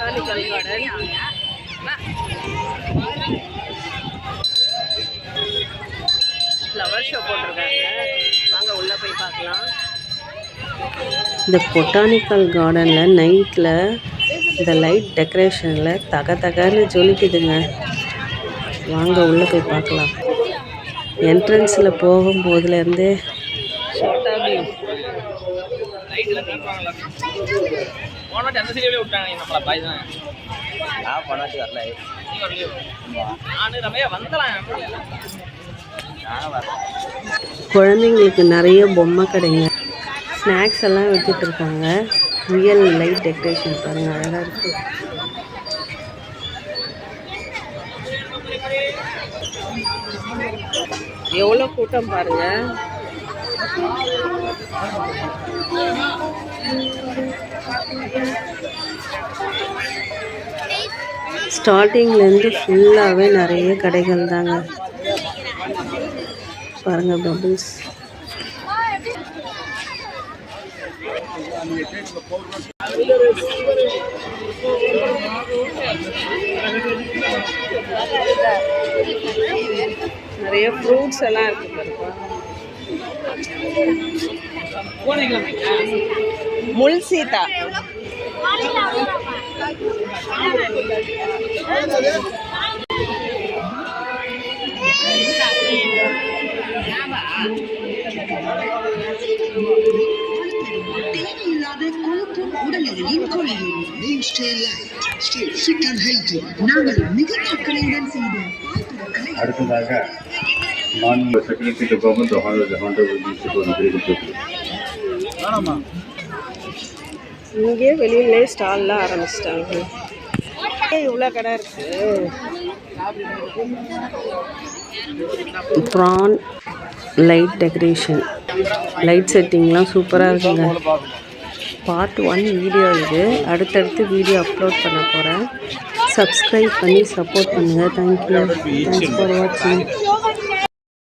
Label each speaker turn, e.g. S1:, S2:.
S1: Botanical garden. Flower show போட்டிருக்காங்க. வாங்க உள்ளே போய் பார்க்கலாம். இந்த பொட்டானிக்கல் கார்டனில் நைட்டில் இந்த லைட் டெக்கரேஷனில் தகன்னு ஜொலிக்குதுங்க. வாங்க உள்ளே போய் பார்க்கலாம். என்ட்ரன்ஸில் போகும்போதுலேருந்தே குழந்தைங்களுக்கு நிறைய பொம்மை கடைங்க, ஸ்நாக்ஸ் எல்லாம் வச்சுட்டு இருக்காங்க. ரியல் லைட் டெக்கரேஷன் பாருங்க, அழகா இருக்கு. எவ்வளோ கூட்டம் பாருங்க. ஸ்டார்டிங்லேருந்து ஃபுல்லாகவே நிறைய கடைகள் தாங்க பாருங்க. பபிள்ஸ் நிறைய ஃப்ரூட்ஸ் எல்லாம் இருக்கு. முள் சீதா
S2: அடுத்ததாக நான் செக்ரட்டரி கவர்மெண்ட்
S1: இங்கே வெளியிலே ஸ்டால்லாம் ஆரம்பிச்சிட்டாங்க. இவ்வளோ கடை இருக்கு. ப்ரான் லைட் டெக்கரேஷன், லைட் செட்டிங்லாம் சூப்பராக இருக்குங்க. பார்ட் 1 வீடியோ இது. அடுத்தடுத்து வீடியோ அப்லோட் பண்ண போகிறேன். சப்ஸ்கிரைப் பண்ணி சப்போர்ட் பண்ணுங்கள். தேங்க்யூ. தேங்க்ஸ் ஃபார் வாட்சிங்.